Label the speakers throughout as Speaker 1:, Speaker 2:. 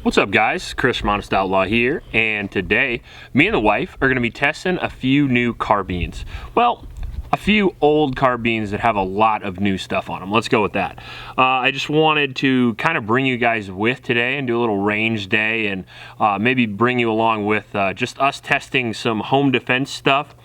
Speaker 1: What's up, guys? Chris from Honest Outlaw here, and today me and the wife are going to be testing a few new carbines. Well, a few old carbines that have a lot of new stuff on them. Let's go with that. I just wanted to kind of bring you guys with today and do a little range day and maybe bring you along with just us testing some home defense stuff.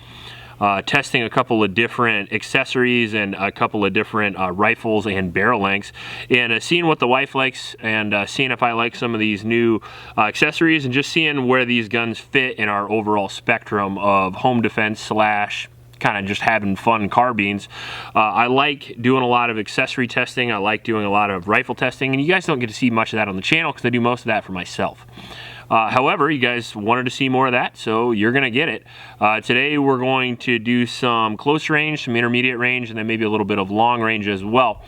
Speaker 1: Testing a couple of different accessories and a couple of different rifles and barrel lengths, and seeing what the wife likes, and seeing if I like some of these new accessories, and just seeing where these guns fit in our overall spectrum of home defense slash kind of just having fun carbines. I like doing a lot of accessory testing. I like doing a lot of rifle testing, and you guys don't get to see much of that on the channel because I do most of that for myself. However, you guys wanted to see more of that, so you're going to get it. Today we're going to do some close range, some intermediate range, and then maybe a little bit of long range as well.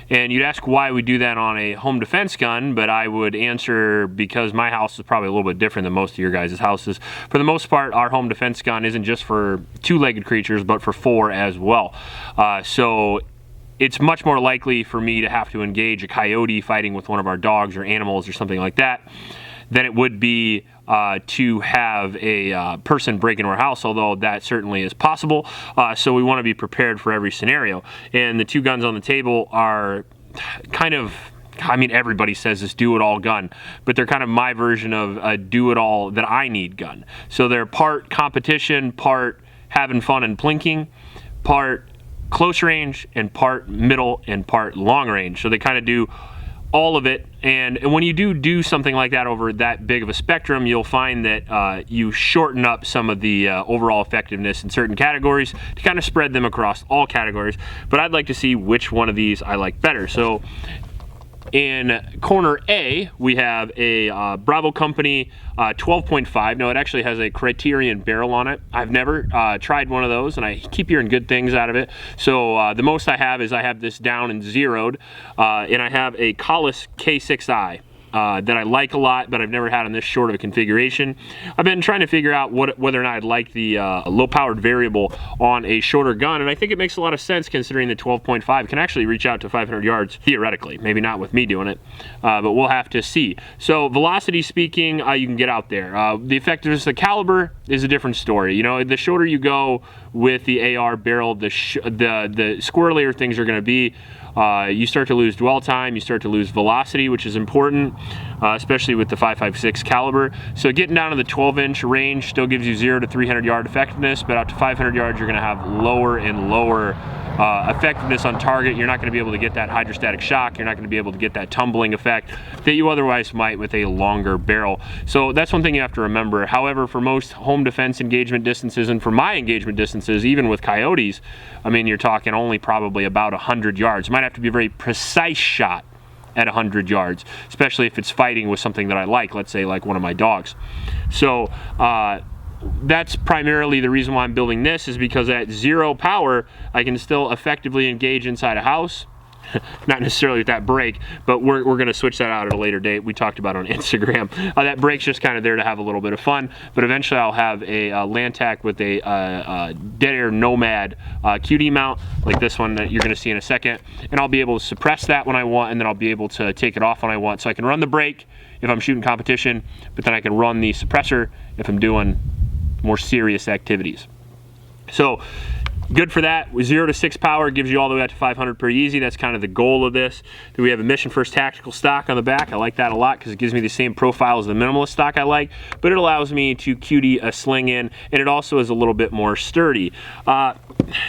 Speaker 1: And you'd ask why we do that on a home defense gun, but I would answer because my house is probably a little bit different than most of your guys' houses. For the most part, our home defense gun isn't just for two-legged creatures, but for four as well. So it's much more likely for me to have to engage a coyote fighting with one of our dogs or animals or something like that than it would be to have a person break into our house, although that certainly is possible. So we want to be prepared for every scenario. And the two guns on the table are kind of, I mean, everybody says this do-it-all gun, but they're kind of my version of a do-it-all that I need gun. So they're part competition, part having fun and plinking, part close range, and part middle, and part long range. So they kind of do all of it. And when you do something like that over that big of a spectrum, you'll find that you shorten up some of the overall effectiveness in certain categories to kind of spread them across all categories. But I'd like to see which one of these I like better. So in corner A, we have a Bravo Company 12.5. No, it actually has a Criterion barrel on it. I've never tried one of those, and I keep hearing good things out of it. So the most I have is I have this down and zeroed, and I have a Collis K6i. That I like a lot, but I've never had on this short of a configuration. I've been trying to figure out whether or not I'd like the low-powered variable on a shorter gun, and I think it makes a lot of sense considering the 12.5 can actually reach out to 500 yards, theoretically. Maybe not with me doing it, but we'll have to see. So velocity speaking, you can get out there. The effectiveness of the caliber is a different story. You know, the shorter you go with the AR barrel, the squirrelier things are going to be. You start to lose dwell time, you start to lose velocity, which is important, especially with the 5.56 caliber. So getting down to the 12-inch range still gives you 0 to 300 yard effectiveness, but out to 500 yards you're going to have lower and lower effectiveness on target. You're not going to be able to get that hydrostatic shock. You're not going to be able to get that tumbling effect that you otherwise might with a longer barrel. So that's one thing you have to remember. However, for most home defense engagement distances, and for my engagement distances, even with coyotes, I mean, you're talking only probably about 100 yards. It might have to be a very precise shot at 100 yards, especially if it's fighting with something that I like, let's say like one of my dogs. So that's primarily the reason why I'm building this, is because at zero power, I can still effectively engage inside a house. Not necessarily with that brake, but we're going to switch that out at a later date. We talked about it on Instagram. That brake's just kind of there to have a little bit of fun, but eventually I'll have a Lantac with a Dead Air Nomad QD mount, like this one that you're going to see in a second, and I'll be able to suppress that when I want, and then I'll be able to take it off when I want. So I can run the brake if I'm shooting competition, but then I can run the suppressor if I'm doing more serious activities. So good for that. With 0 to 6 power, gives you all the way up to 500 pretty easy. That's kind of the goal of this. Then we have a Mission First Tactical stock on the back. I like that a lot because it gives me the same profile as the minimalist stock I like, but it allows me to QD a sling in, and it also is a little bit more sturdy.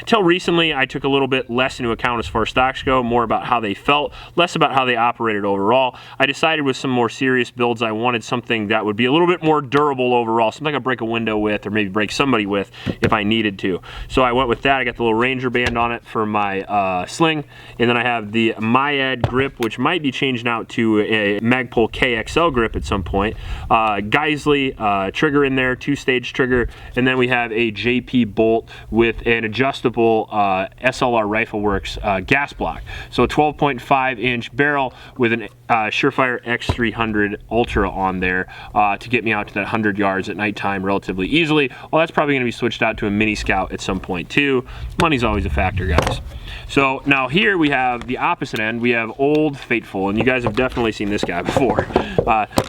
Speaker 1: Till recently, I took a little bit less into account as far as stocks go, more about how they felt, less about how they operated overall. I decided with some more serious builds, I wanted something that would be a little bit more durable overall, something I could break a window with, or maybe break somebody with if I needed to. So I went with that. I got the little Ranger band on it for my sling, and then I have the Myad grip, which might be changing out to a Magpul KXL grip at some point. Geisley trigger in there, 2-stage trigger, and then we have a JP bolt with an adjustable SLR Rifle Works gas block. So a 12.5-inch barrel with an Surefire X300 Ultra on there to get me out to that 100 yards at nighttime relatively easily. Well, that's probably going to be switched out to a Mini Scout at some point too. do, money's always a factor, guys. So now here we have the opposite end. We have Old Faithful, and you guys have definitely seen this guy before.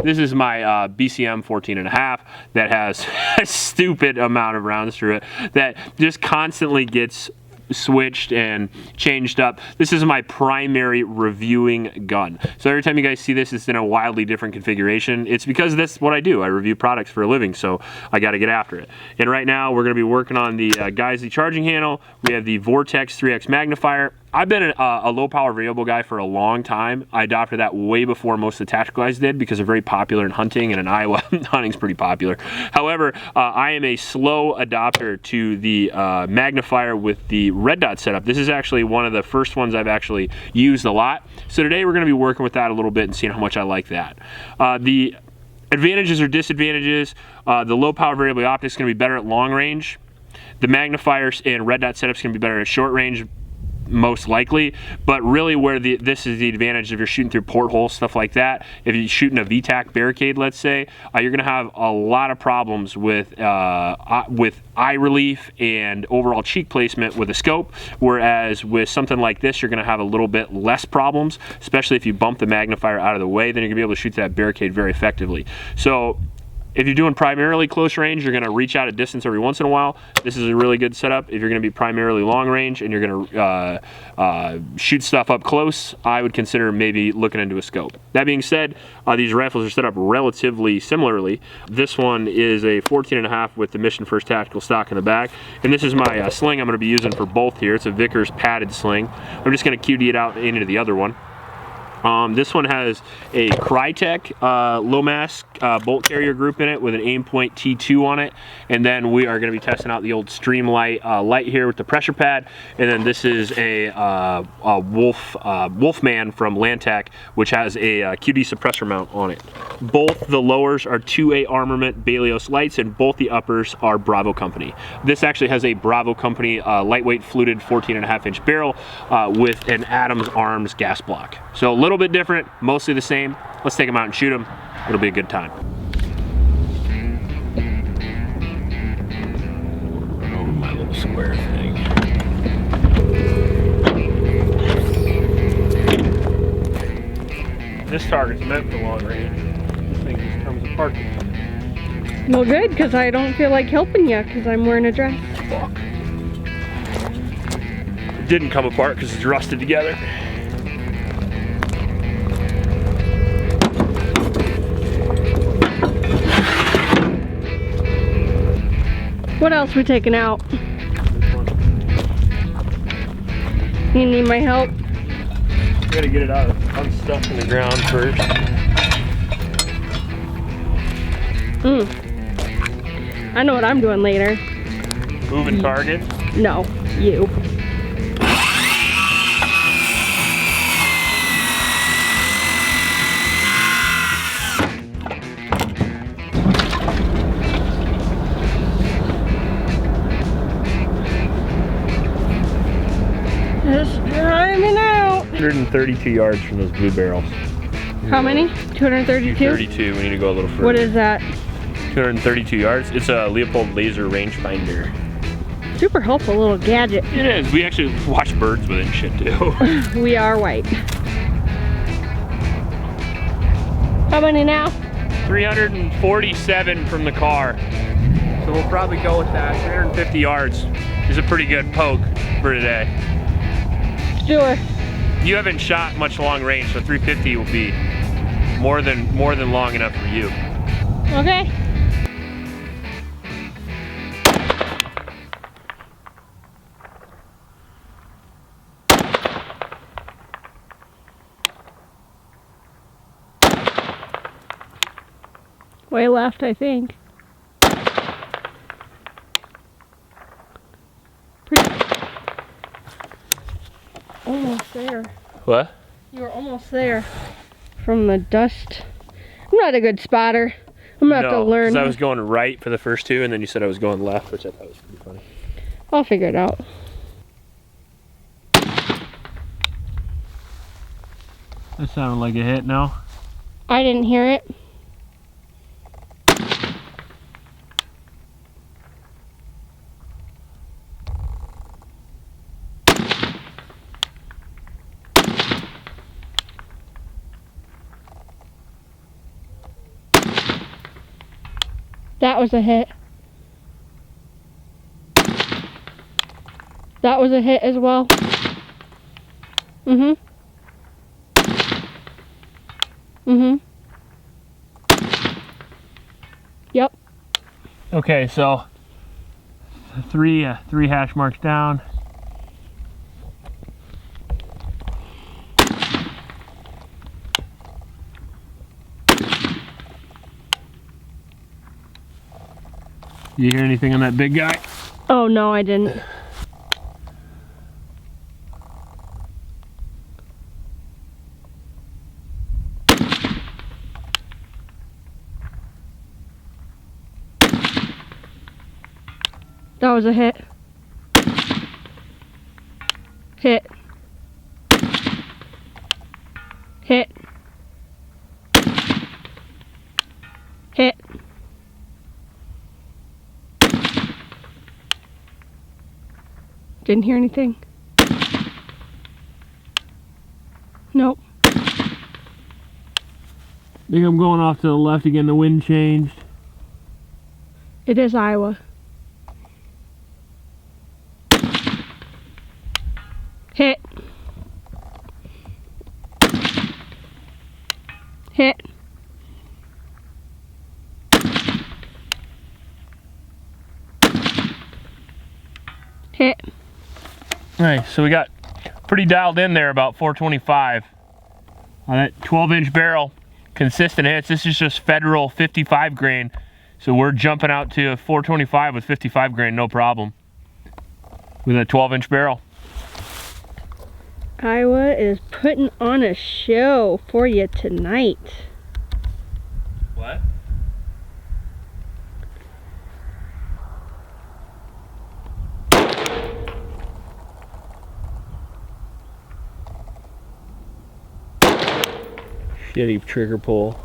Speaker 1: This is my BCM 14.5 that has a stupid amount of rounds through it that just constantly gets switched and changed up. This is my primary reviewing gun. So every time you guys see this, it's in a wildly different configuration. It's because that's what I do. I review products for a living, so I got to get after it. And right now, we're going to be working on the Geissele charging handle. We have the Vortex 3X magnifier. I've been a low power variable guy for a long time. I adopted that way before most of the tactical guys did because they're very popular in hunting, and in Iowa, hunting's pretty popular. However, I am a slow adopter to the magnifier with the red dot setup. This is actually one of the first ones I've actually used a lot. So today we're going to be working with that a little bit and seeing how much I like that. The advantages or disadvantages, the low power variable optics is going to be better at long range. The magnifiers and red dot setups can be better at short range, most likely, but really where this is the advantage if you're shooting through portholes, stuff like that. If you're shooting a VTAC barricade, let's say, you're going to have a lot of problems with eye relief and overall cheek placement with a scope, whereas with something like this, you're going to have a little bit less problems, especially if you bump the magnifier out of the way, then you're going to be able to shoot that barricade very effectively. So if you're doing primarily close range, you're going to reach out at distance every once in a while. This is a really good setup. If you're going to be primarily long range and you're going to shoot stuff up close, I would consider maybe looking into a scope. That being said, these rifles are set up relatively similarly. This one is a 14.5 with the Mission First Tactical stock in the back. And this is my sling I'm going to be using for both here. It's a Vickers padded sling. I'm just going to QD it out into the other one. This one has a Crytek low mass bolt carrier group in it with an Aimpoint T2 on it, and then we are going to be testing out the old Streamlight light here with the pressure pad, and then this is a Wolfman from Lantec, which has a QD suppressor mount on it. Both the lowers are 2A Armament Balios lights, and both the uppers are Bravo Company. This actually has a Bravo Company lightweight fluted 14.5-inch barrel with an Adams Arms gas block. So a little bit different, mostly the same. Let's take them out and shoot them. It'll be a good time. Run over my little square thing. This target's meant for long range. This thing just comes apart.
Speaker 2: Well, good, because I don't feel like helping you because I'm wearing a dress.
Speaker 1: Fuck. It didn't come apart because it's rusted together.
Speaker 2: What else we taking out? You need my help?
Speaker 1: Gotta get it out unstuck in the ground first.
Speaker 2: I know what I'm doing later.
Speaker 1: Moving targets?
Speaker 2: No, you. Just driving out.
Speaker 1: 132 yards from those blue barrels.
Speaker 2: How many? 232?
Speaker 1: 232. We need to go a little further.
Speaker 2: What is that?
Speaker 1: 232 yards. It's a Leopold laser rangefinder.
Speaker 2: Super helpful little gadget.
Speaker 1: It is. We actually watch birds with it and shit too.
Speaker 2: We are white. How many now?
Speaker 1: 347 from the car. So we'll probably go with that. 350 yards is a pretty good poke for today.
Speaker 2: Sure.
Speaker 1: You haven't shot much long range, so 350 will be more than long enough for you.
Speaker 2: Okay. Way left, I think. Almost there.
Speaker 1: What?
Speaker 2: You were almost there. From the dust. I'm not a good spotter. I'm gonna have to learn.
Speaker 1: No, I was going right for the first two, and then you said I was going left, which I thought was pretty funny.
Speaker 2: I'll figure it out.
Speaker 1: That sounded like a hit, no?
Speaker 2: I didn't hear it. That was a hit. That was a hit as well. Mm-hmm. Mm-hmm. Yep.
Speaker 1: Okay, so three hash marks down. You hear anything on that big guy?
Speaker 2: Oh no, I didn't. That was a hit. Hit. Hit. Hit. Didn't hear anything. Nope.
Speaker 1: I think I'm going off to the left again. The wind changed.
Speaker 2: It is Iowa. Hit. Hit. Hit.
Speaker 1: Alright, so we got pretty dialed in there, about 425. On that 12-inch barrel, consistent hits. This is just federal 55 grain. So we're jumping out to 425 with 55 grain, no problem. With a 12-inch barrel.
Speaker 2: Iowa is putting on a show for you tonight.
Speaker 1: What? Shitty trigger pull.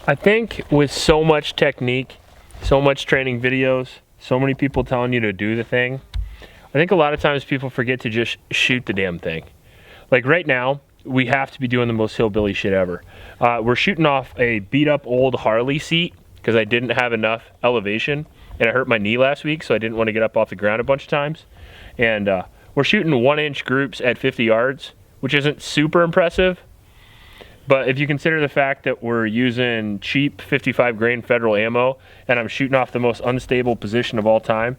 Speaker 1: I think with so much technique, so much training videos, so many people telling you to do the thing, I think a lot of times people forget to just shoot the damn thing. Like right now, we have to be doing the most hillbilly shit ever. We're shooting off a beat up old Harley seat because I didn't have enough elevation and I hurt my knee last week, so I didn't want to get up off the ground a bunch of times. And we're shooting 1-inch groups at 50 yards, which isn't super impressive. But if you consider the fact that we're using cheap 55 grain federal ammo and I'm shooting off the most unstable position of all time,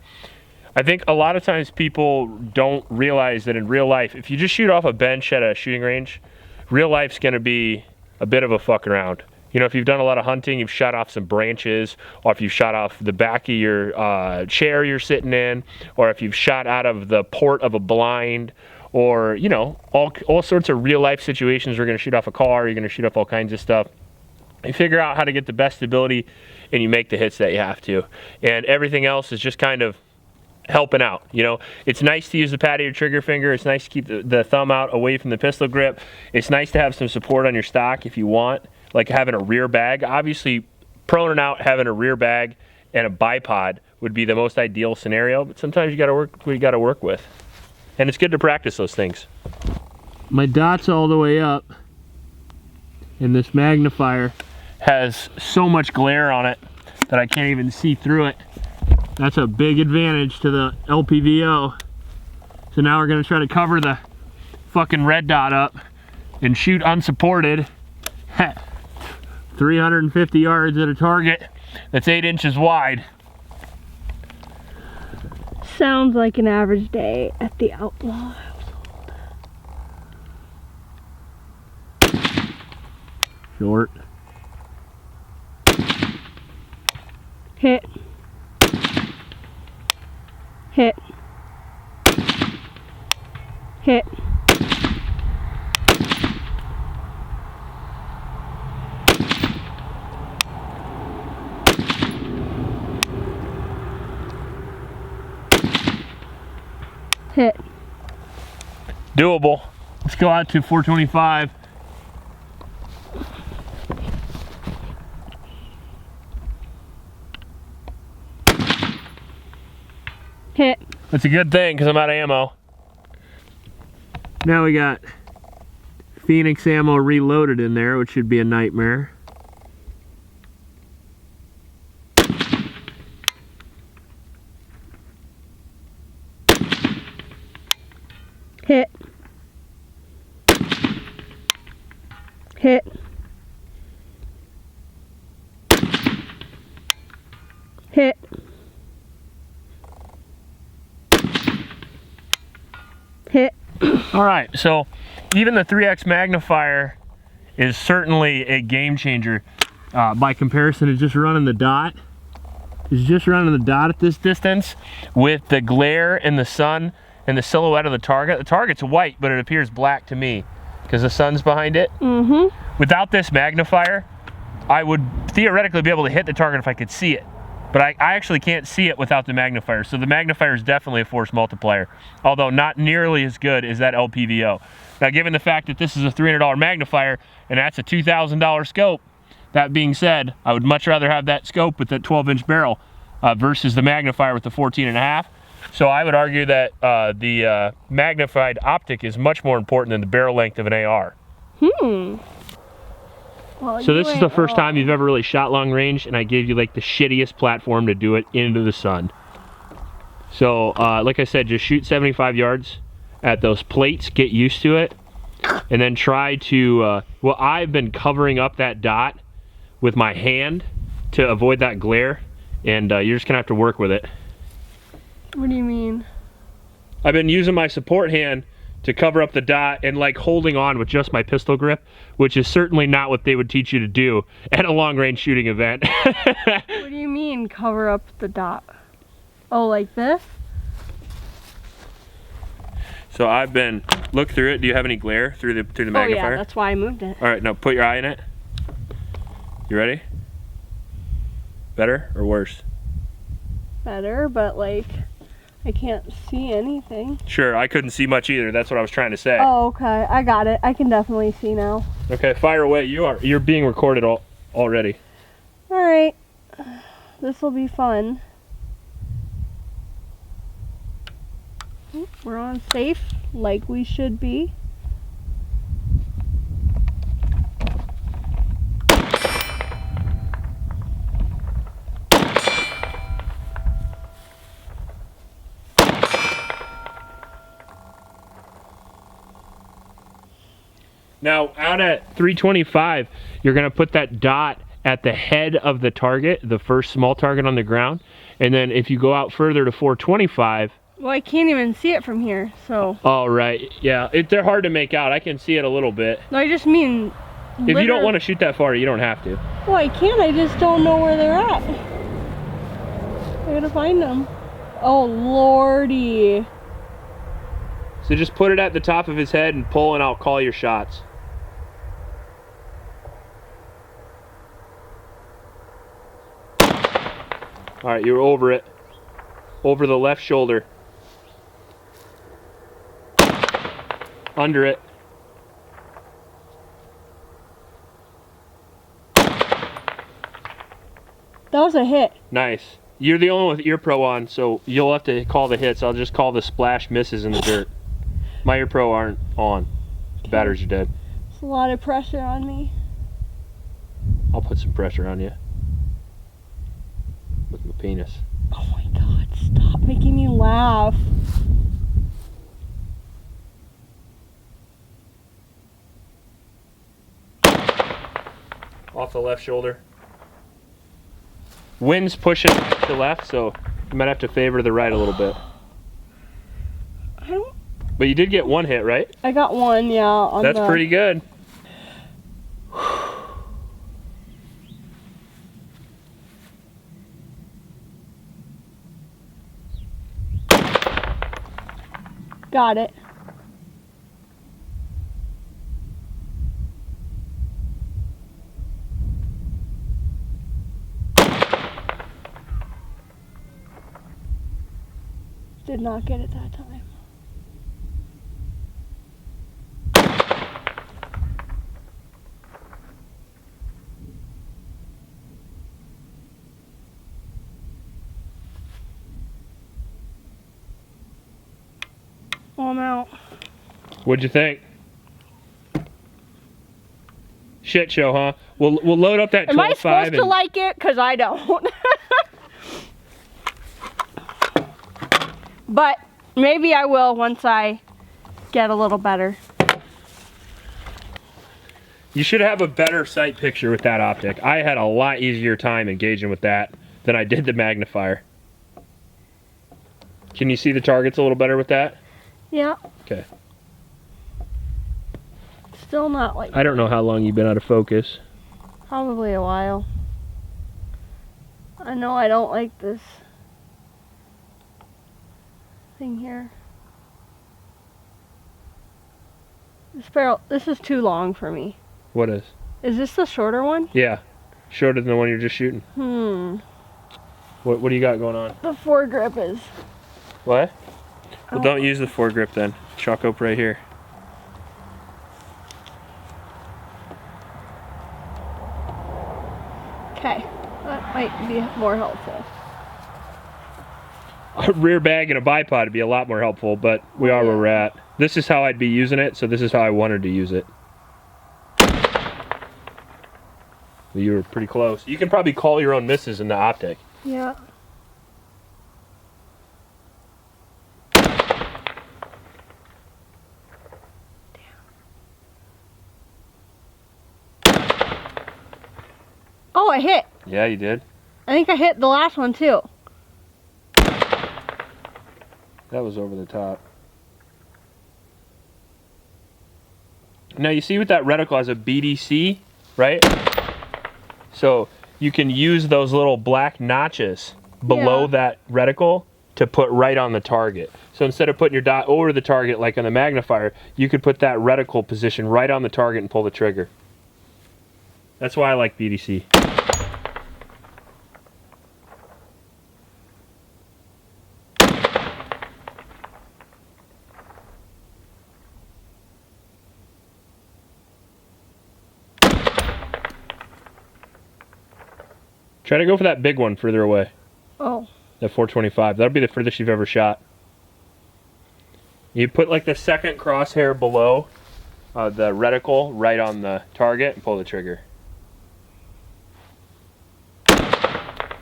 Speaker 1: I think a lot of times people don't realize that in real life, if you just shoot off a bench at a shooting range, real life's gonna be a bit of a fuck around. You know, if you've done a lot of hunting, you've shot off some branches, or if you've shot off the back of your chair you're sitting in, or if you've shot out of the port of a blind, or, you know, all sorts of real life situations. We're gonna shoot off a car, you're gonna shoot off all kinds of stuff. You figure out how to get the best stability and you make the hits that you have to. And everything else is just kind of helping out. You know, it's nice to use the pad of your trigger finger. It's nice to keep the thumb out away from the pistol grip. It's nice to have some support on your stock if you want, like having a rear bag. Obviously, proning out, having a rear bag and a bipod would be the most ideal scenario, but sometimes you gotta work what you gotta work with. and it's good to practice those things. My dot's all the way up, and this magnifier has so much glare on it that I can't even see through it. That's a big advantage to the LPVO. So now we're gonna try to cover the fucking red dot up and shoot unsupported 350 yards at a target that's 8 inches wide.
Speaker 2: Sounds like an average day at the Outlaw household.
Speaker 1: Short.
Speaker 2: Hit. Hit. Hit. Hit.
Speaker 1: Doable. Let's go out to 425.
Speaker 2: Hit.
Speaker 1: That's a good thing because I'm out of ammo. Now we got Phoenix ammo reloaded in there, which should be a nightmare.
Speaker 2: Hit. Hit. Hit. Hit.
Speaker 1: All right, so even the 3X magnifier is certainly a game changer by comparison to just running the dot. It's just running the dot at this distance with the glare and the sun and the silhouette of the target. The target's white, but it appears black to me because the sun's behind it. Without this magnifier, I would theoretically be able to hit the target if I could see it. But I actually can't see it without the magnifier. So the magnifier is definitely a force multiplier, although not nearly as good as that LPVO. Now, given the fact that this is a $300 magnifier and that's a $2,000 scope, that being said, I would much rather have that scope with that 12-inch barrel versus the magnifier with the 14.5. So I would argue that the magnified optic is much more important than the barrel length of an AR.
Speaker 2: Well,
Speaker 1: so this is the first time you've ever really shot long range, and I gave you like the shittiest platform to do it into the sun. So like I said, just shoot 75 yards at those plates, get used to it, and then try to, well, I've been covering up that dot with my hand to avoid that glare, and you're just gonna have to work with it.
Speaker 2: What do you mean?
Speaker 1: I've been using my support hand to cover up the dot and like holding on with just my pistol grip, which is certainly not what they would teach you to do at a long range shooting event.
Speaker 2: What do you mean cover up the dot? Oh, like this?
Speaker 1: So I've been, look through it. Do you have any glare through the magnifier?
Speaker 2: Oh yeah, that's why I moved it.
Speaker 1: All right, now put your eye in it. You ready? Better or worse?
Speaker 2: Better, but like, I can't see anything.
Speaker 1: Sure, I couldn't see much either. That's what I was trying to say.
Speaker 2: Oh, okay. I got it. I can definitely see now.
Speaker 1: Okay, fire away. You're being recorded already.
Speaker 2: All right. This will be fun. We're on safe, like we should be.
Speaker 1: Now, out at 325, you're going to put that dot at the head of the target, the first small target on the ground. And then if you go out further to 425...
Speaker 2: Well, I can't even see it from here, so...
Speaker 1: Oh, right. Yeah, they're hard to make out. I can see it a little bit.
Speaker 2: No, I just mean...
Speaker 1: If you don't want to shoot that far, you don't have to.
Speaker 2: Well, I can. I just don't know where they're at. I gotta find them. Oh, lordy.
Speaker 1: So just put it at the top of his head and pull, and I'll call your shots. All right, you're over it. Over the left shoulder. Under it.
Speaker 2: That was a hit.
Speaker 1: Nice. You're the only one with ear pro on, so you'll have to call the hits. I'll just call the splash misses in the dirt. My ear pro aren't on. The batteries are dead.
Speaker 2: It's a lot of pressure on me.
Speaker 1: I'll put some pressure on you. With my penis.
Speaker 2: Oh my god, stop making me laugh.
Speaker 1: Off the left shoulder. Wind's pushing to left, so you might have to favor the right a little bit.
Speaker 2: I don't...
Speaker 1: But you did get one hit, right?
Speaker 2: I got one, yeah. On
Speaker 1: That's pretty good.
Speaker 2: Got it. Did not get it that time. Oh, I'm out.
Speaker 1: What'd you think? Shit show, huh? We'll load up that 12.5.
Speaker 2: Am I supposed to like it? Because I don't. But maybe I will once I get a little better.
Speaker 1: You should have a better sight picture with that optic. I had a lot easier time engaging with that than I did the magnifier. Can you see the targets a little better with that?
Speaker 2: Yeah.
Speaker 1: Okay.
Speaker 2: Still not like...
Speaker 1: I don't know how long you've been out of focus.
Speaker 2: Probably a while. I know I don't like this thing here. This barrel, this is too long for me.
Speaker 1: What is?
Speaker 2: Is this the shorter one?
Speaker 1: Yeah. Shorter than the one you're just shooting. What do you got going on?
Speaker 2: The foregrip is...
Speaker 1: What? Well, don't use the foregrip then. Chalk up right here.
Speaker 2: Okay, that might be more helpful.
Speaker 1: A rear bag and a bipod would be a lot more helpful, but we are where we're at. This is how I'd be using it, so this is how I wanted to use it. You were pretty close. You can probably call your own misses in the optic.
Speaker 2: Yeah. Oh, I hit.
Speaker 1: Yeah, you did.
Speaker 2: I think I hit the last one too.
Speaker 1: That was over the top. Now you see with that reticle has a BDC, right? So you can use those little black notches below that reticle to put right on the target. So instead of putting your dot over the target like on the magnifier, you could put that reticle position right on the target and pull the trigger. That's why I like BDC. Try to go for that big one further away.
Speaker 2: Oh.
Speaker 1: That 425. That'll be the furthest you've ever shot. You put like the second crosshair below the reticle right on the target and pull the trigger. A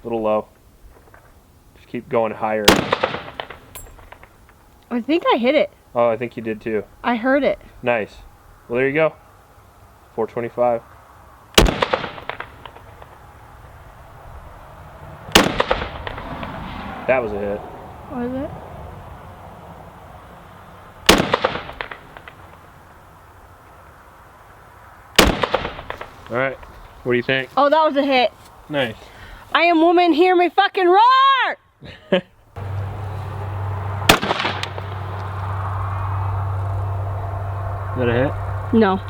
Speaker 1: little low. Just keep going higher.
Speaker 2: I think I hit it.
Speaker 1: Oh, I think you did too.
Speaker 2: I heard it.
Speaker 1: Nice. Well, there you go. 425. That was a hit.
Speaker 2: Was it?
Speaker 1: All right. What do you think?
Speaker 2: Oh, that was a hit.
Speaker 1: Nice.
Speaker 2: I am woman, hear me fucking roar!
Speaker 1: Is that a hit?
Speaker 2: No.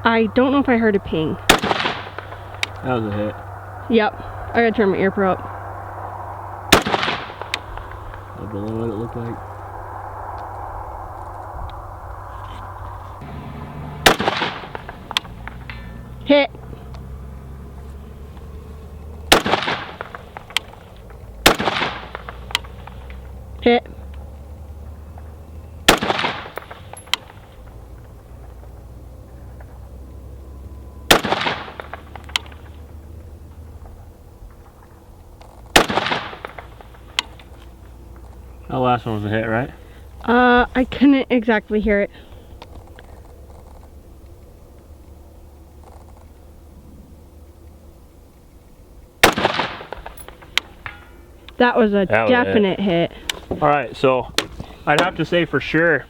Speaker 2: I don't know if I heard a ping.
Speaker 1: That was a hit.
Speaker 2: Yep. I gotta turn my ear pro up.
Speaker 1: I don't know what it looked like.
Speaker 2: Hit. Hit.
Speaker 1: That last one was a hit, right?
Speaker 2: I couldn't exactly hear it. That was a definite hit.
Speaker 1: All right, so I'd have to say for sure,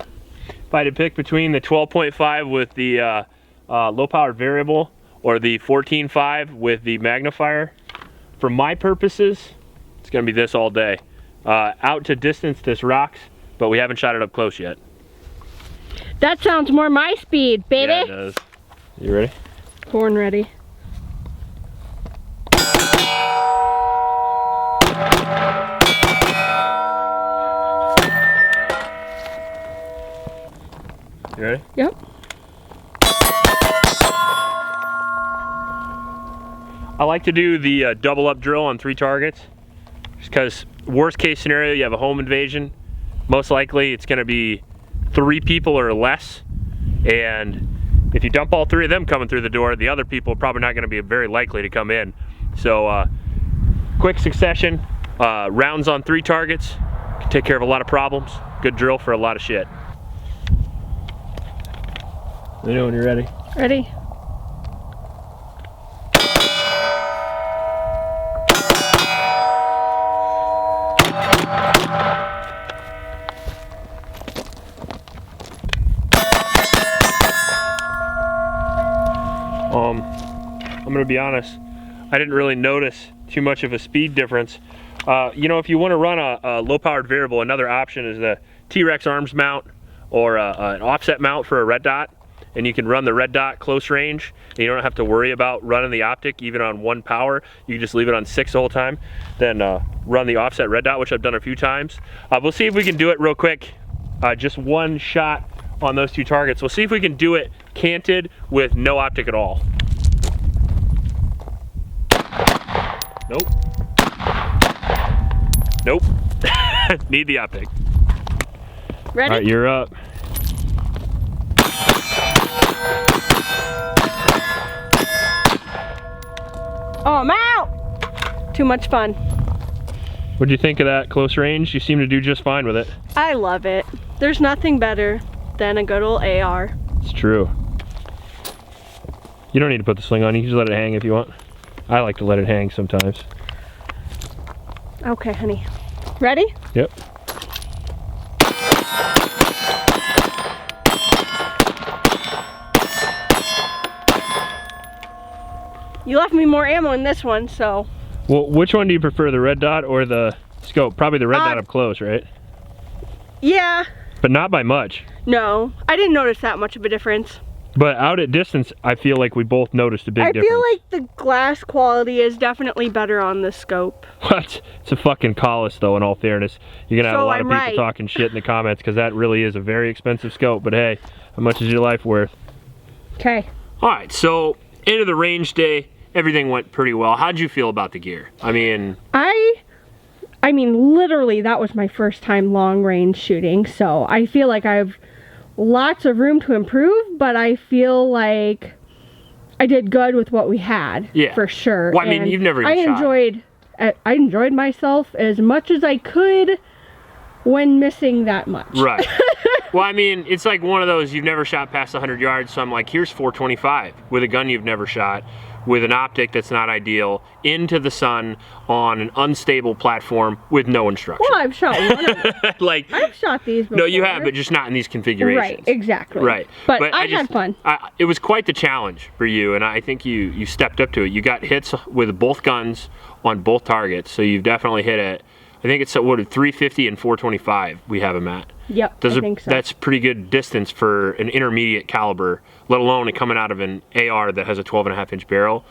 Speaker 1: if I had to pick between the 12.5 with the low-powered variable or the 14.5 with the magnifier, for my purposes, it's gonna be this all day. Out to distance, this rocks, but we haven't shot it up close yet.
Speaker 2: That sounds more my speed, baby.
Speaker 1: Yeah, it does. You ready?
Speaker 2: Born ready.
Speaker 1: You ready?
Speaker 2: Yep.
Speaker 1: I like to do the double up drill on 3 targets, just because worst case scenario, you have a home invasion. Most likely it's gonna be 3 people or less. And if you dump all 3 of them coming through the door, the other people are probably not gonna be very likely to come in. So quick succession, rounds on 3 targets, can take care of a lot of problems. Good drill for a lot of shit. Let me know when you're ready.
Speaker 2: Ready?
Speaker 1: I'm gonna be honest, I didn't really notice too much of a speed difference. You know, if you want to run a low-powered variable, another option is the T-Rex arms mount or an offset mount for a red dot, and you can run the red dot close range, and you don't have to worry about running the optic even on 1 power. You can just leave it on 6 the whole time, then run the offset red dot, which I've done a few times. We'll see if we can do it real quick. Just 1 shot on those 2 targets. We'll see if we can do it canted with no optic at all. Nope. Nope. Need the optic.
Speaker 2: Ready?
Speaker 1: All right, you're up.
Speaker 2: Oh, I'm out! Too much fun.
Speaker 1: What'd you think of that close range? You seem to do just fine with it.
Speaker 2: I love it. There's nothing better than a good old AR.
Speaker 1: It's true. You don't need to put the sling on. You can just let it hang if you want. I like to let it hang sometimes.
Speaker 2: Okay, honey. Ready?
Speaker 1: Yep.
Speaker 2: You left me more ammo in this one, so.
Speaker 1: Well, which one do you prefer, the red dot or the scope? Probably the red dot up close, right?
Speaker 2: Yeah.
Speaker 1: But not by much.
Speaker 2: No, I didn't notice that much of a difference.
Speaker 1: But out at distance, I feel like we both noticed a big difference.
Speaker 2: I feel like the glass quality is definitely better on the scope.
Speaker 1: What? It's a fucking Collis, though, in all fairness. You're going to have a lot of people
Speaker 2: right.
Speaker 1: talking shit in the comments, because that really is a very expensive scope. But hey, how much is your life worth?
Speaker 2: Okay.
Speaker 1: All right, so into the range day, everything went pretty well. How'd you feel about the gear? I mean,
Speaker 2: literally, that was my first time long range shooting, so I feel like I have lots of room to improve, but I feel like I did good with what we had. Yeah, for sure.
Speaker 1: Well, I mean, you've never even shot.
Speaker 2: I enjoyed myself as much as I could when missing that much.
Speaker 1: Right. Well, I mean, it's like one of those, you've never shot past 100 yards, so I'm like, here's 425 with a gun you've never shot, with an optic that's not ideal, into the sun on an unstable platform with no instruction.
Speaker 2: Well, I've shot one of them.
Speaker 1: Like,
Speaker 2: I've shot these before.
Speaker 1: No, you have, but just not in these configurations.
Speaker 2: Right, exactly.
Speaker 1: Right.
Speaker 2: But I had fun.
Speaker 1: It was quite the challenge for you, and I think you stepped up to it. You got hits with both guns on both targets, so you've definitely hit it. I think it's what, 350 and 425 we have them at.
Speaker 2: Yep, I think so.
Speaker 1: That's pretty good distance for an intermediate caliber, let alone it coming out of an AR that has a 12.5-inch barrel.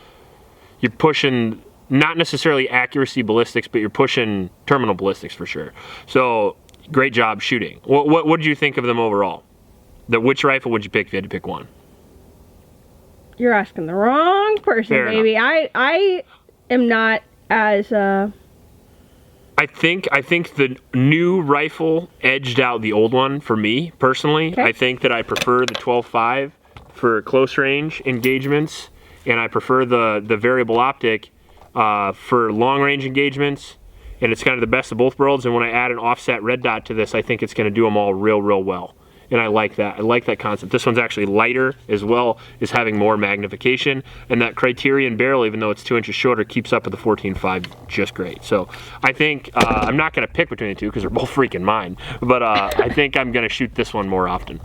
Speaker 1: You're pushing not necessarily accuracy ballistics, but you're pushing terminal ballistics for sure. So great job shooting. What did you think of them overall? Which rifle would you pick if you had to pick one?
Speaker 2: You're asking the wrong person,
Speaker 1: Fair
Speaker 2: baby.
Speaker 1: enough.
Speaker 2: I am not as
Speaker 1: I think the new rifle edged out the old one for me personally.
Speaker 2: Okay.
Speaker 1: I think that I prefer the 12.5 for close range engagements, and I prefer the variable optic for long range engagements. And it's kind of the best of both worlds. And when I add an offset red dot to this, I think it's going to do them all real well. And I like that. I like that concept. This one's actually lighter as well as having more magnification. And that Criterion barrel, even though it's 2 inches shorter, keeps up with the 14.5 just great. So I think I'm not going to pick between the two because they're both freaking mine. But I think I'm going to shoot this one more often.